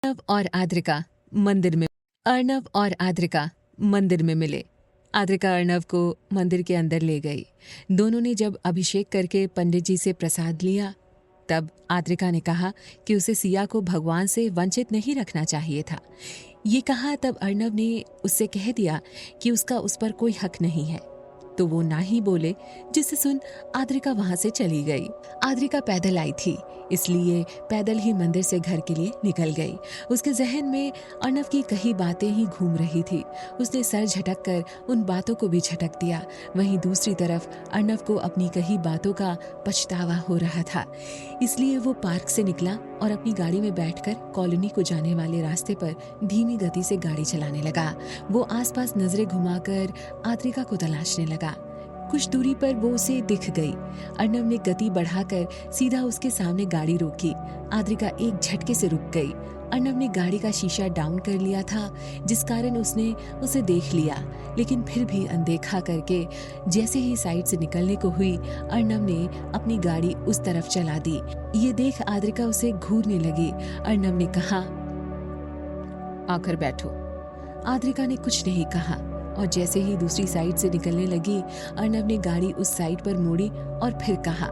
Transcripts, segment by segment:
अर्णव और आद्रिका मंदिर में मिले। आद्रिका अर्णव को मंदिर के अंदर ले गई। दोनों ने जब अभिषेक करके पंडित जी से प्रसाद लिया, तब आद्रिका ने कहा कि उसे सिया को भगवान से वंचित नहीं रखना चाहिए था। ये कहा तब अर्णव ने उससे कह दिया कि उसका उस पर कोई हक नहीं है, तो वो ना ही बोले, जिसे सुन आद्रिका वहां से चली गई। आद्रिका पैदल आई थी, इसलिए पैदल ही मंदिर से घर के लिए निकल गई। उसके जहन में अर्णव की कई बातें ही घूम रही थी। उसने सर झटक कर उन बातों को भी झटक दिया। वहीं दूसरी तरफ अर्णव को अपनी कई बातों का पछतावा हो रहा था। इसलिए वो पार्क से निकला और अपनी गाड़ी में बैठकर कॉलोनी को जाने वाले रास्ते पर धीमी गति से गाड़ी चलाने लगा। वो आसपास नजरें घुमाकर आद्रिका को तलाशने लगा। कुछ दूरी पर वो उसे दिख गई। अर्णव ने गति बढ़ाकर सीधा उसके सामने गाड़ी रोकी। आद्रिका एक झटके से रुक गई। अर्णव ने गाड़ी का शीशा डाउन कर लिया था, जिस कारण उसने उसे देख लिया, लेकिन फिर भी अनदेखा करके जैसे ही साइड से निकलने को हुई, अर्णव ने अपनी गाड़ी उस तरफ चला दी। ये देख आद्रिका उसे घूरने लगी। अर्णव ने कहा, आकर बैठो। आद्रिका ने कुछ नहीं कहा और जैसे ही दूसरी साइड से निकलने लगी, अर्णव ने गाड़ी उस साइड पर मोड़ी और फिर कहा,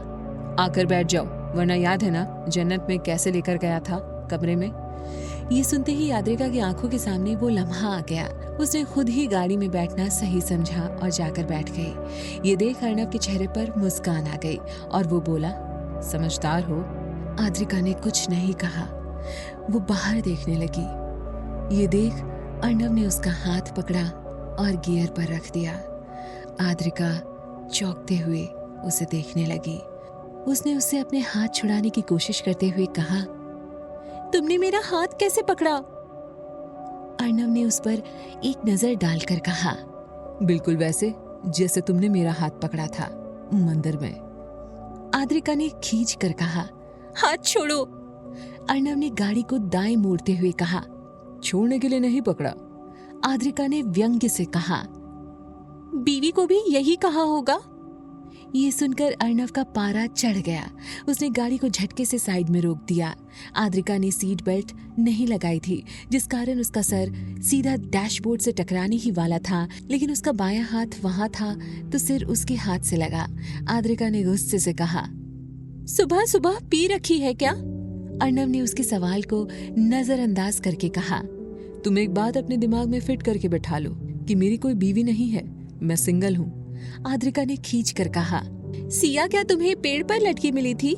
आकर बैठ जाओ, वरना याद है ना जन्नत में कैसे लेकर गया था कमरे में। ये सुनते ही आद्रिका की आंखों के सामने वो लम्हा आ गया। उसने खुद ही गाड़ी में बैठना सही समझा और जाकर बैठ गई। ये देख अर्णव के चेहरे पर मुस्कान आ गई और वो बोला, समझदार हो। आद्रिका ने कुछ नहीं कहा। वो बाहर देखने लगी। ये देख अर्णव ने उसका हाथ पकड़ा और गियर पर रख दिया। आद्रिका चौंकते हुए उसे देखने लगी। उसने उससे अपने हाथ छुड़ाने की कोशिश करते हुए कहा, तुमने मेरा हाथ कैसे पकड़ा? अर्णव ने उस पर एक नजर डालकर कहा, बिल्कुल वैसे जैसे तुमने मेरा हाथ पकड़ा था मंदिर में। आद्रिका ने खींच कर कहा, हाथ छोड़ो। अर्णव ने गाड़ी को दाएं मोड़ते हुए कहा, छोड़ने के लिए नहीं पकड़ा। आद्रिका ने व्यंग्य से कहा, बीवी को भी यही कहा होगा। ये सुनकर अर्णव का पारा चढ़ गया। उसने गाड़ी को झटके से साइड में रोक दिया। आद्रिका ने सीट बेल्ट नहीं लगाई थी, जिस कारण उसका सर सीधा डैशबोर्ड से टकराने ही वाला था, लेकिन उसका बायां हाथ वहां था तो सिर उसके हाथ से लगा। आद्रिका ने गुस्से से कहा, सुबह सुबह पी रखी है क्या? अर्णव ने उसके सवाल को नजरअंदाज करके कहा, तुम एक बात अपने दिमाग में फिट करके बैठा लो कि मेरी कोई बीवी नहीं है, मैं सिंगल हूँ। आद्रिका ने खींच कर कहा, सिया क्या तुम्हें पेड़ पर लटकी मिली थी?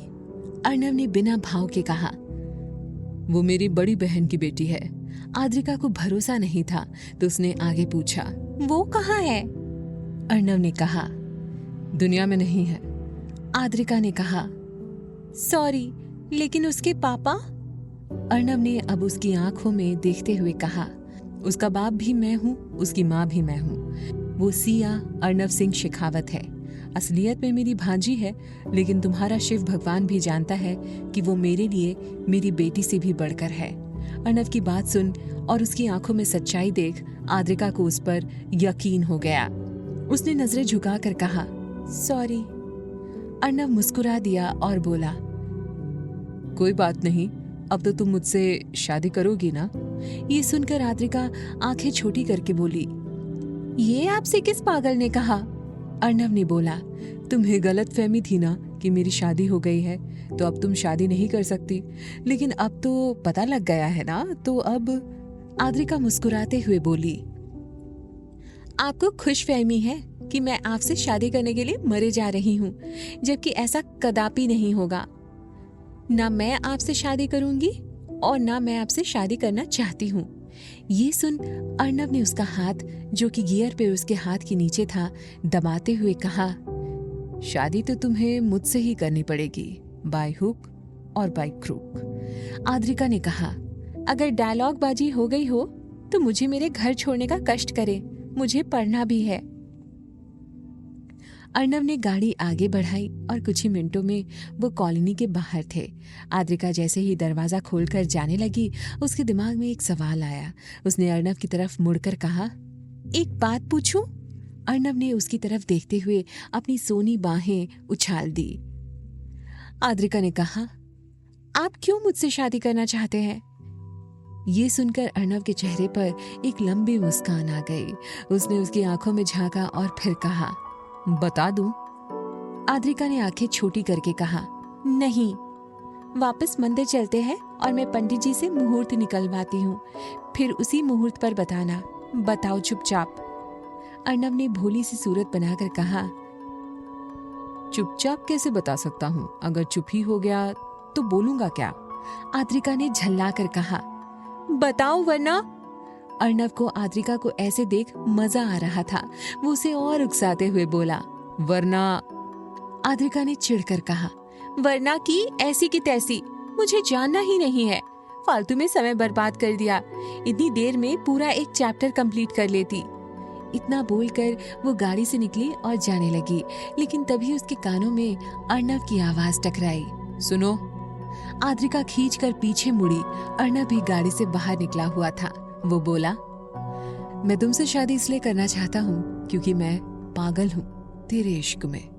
अर्णव ने बिना भाव के कहा, वो मेरी बड़ी बहन की बेटी है। आद्रिका को भरोसा नहीं था तो उसने आगे पूछा, वो कहाँ है? अर्णव ने कहा, दुनिया में नहीं है। आद्रिका ने कहा, सॉरी, लेकिन उसके पापा? अर्णव ने अब उसकी आंखों में देखते हुए कहा, उसका बाप भी मैं हूँ, उसकी माँ भी मैं हूँ। वो सिया अर्णव सिंह शेखावत है। असलियत में मेरी भांजी है, लेकिन तुम्हारा शिव भगवान भी जानता है कि वो मेरे लिए मेरी बेटी से भी बढ़कर है। अर्णव की बात सुन और उसकी आंखों में सच्चाई देख आद्रिका को उस पर यकीन हो गया। उसने नजरें झुकाकर कहा, सॉरी। अर्णव मुस्कुरा दिया और बोला, कोई बात नहीं, अब तो तुम मुझसे शादी करोगी ना? ये सुनकर आद्रिका आंखें छोटी करके बोली, ये आपसे किस पागल ने कहा? अर्णव ने बोला, तुम्हें गलतफहमी थी ना कि मेरी शादी हो गई है, तो अब तुम शादी नहीं कर सकती, लेकिन अब तो पता लग गया है ना, तो अब। आद्रिका मुस्कुराते हुए बोली, आपको खुशफहमी है कि मैं आपसे शादी करने के लिए मरे जा रही हूँ, जबकि ऐसा कदापि नहीं होगा। ना मैं आपसे शादी करूंगी और ना मैं आपसे शादी करना चाहती हूँ। ये सुन अर्णव ने उसका हाथ, जो कि गियर पे उसके हाथ के नीचे था, दबाते हुए कहा, शादी तो तुम्हें मुझसे ही करनी पड़ेगी, बाय हुक और बाय क्रूक। आद्रिका ने कहा, अगर डायलॉग बाजी हो गई हो तो मुझे मेरे घर छोड़ने का कष्ट करे, मुझे पढ़ना भी है। अर्णव ने गाड़ी आगे बढ़ाई और कुछ ही मिनटों में वो कॉलोनी के बाहर थे। आद्रिका जैसे ही दरवाजा खोलकर जाने लगी, उसके दिमाग में एक सवाल आया। उसने अर्णव की तरफ मुड़कर कहा, एक बात पूछूं? अर्णव ने उसकी तरफ देखते हुए अपनी सोनी बाहें उछाल दी। आद्रिका ने कहा, आप क्यों मुझसे शादी करना चाहते हैं? ये सुनकर अर्णव के चेहरे पर एक लंबी मुस्कान आ गई। उसने उसकी आंखों में झांका और फिर कहा, बता दूं? आद्रिका ने आंखें छोटी करके कहा, नहीं, वापस मंदिर चलते हैं और मैं पंडित जी से मुहूर्त निकलवाती हूँ, फिर उसी मुहूर्त पर बताना। बताओ चुपचाप। अर्णव ने भोली सी सूरत बनाकर कहा, चुपचाप कैसे बता सकता हूँ? अगर चुप ही हो गया तो बोलूंगा क्या? आद्रिका ने झल्ला कर कहा, बताओ वरना। अर्णव को आद्रिका को ऐसे देख मजा आ रहा था। वो उसे और उकसाते हुए बोला, वरना। आद्रिका ने चिढ़कर कहा, वरना की ऐसी की तैसी, मुझे जानना ही नहीं है। फालतू में समय बर्बाद कर दिया। इतनी देर में पूरा एक चैप्टर कंप्लीट कर लेती। इतना बोलकर वो गाड़ी से निकली और जाने लगी, लेकिन तभी उसके कानों में अर्णव की आवाज टकराई, सुनो। आद्रिका खींचकर पीछे मुड़ी। अर्णव भी गाड़ी से बाहर निकला हुआ था। वो बोला, मैं तुमसे शादी इसलिए करना चाहता हूँ क्योंकि मैं पागल हूँ तेरे इश्क में।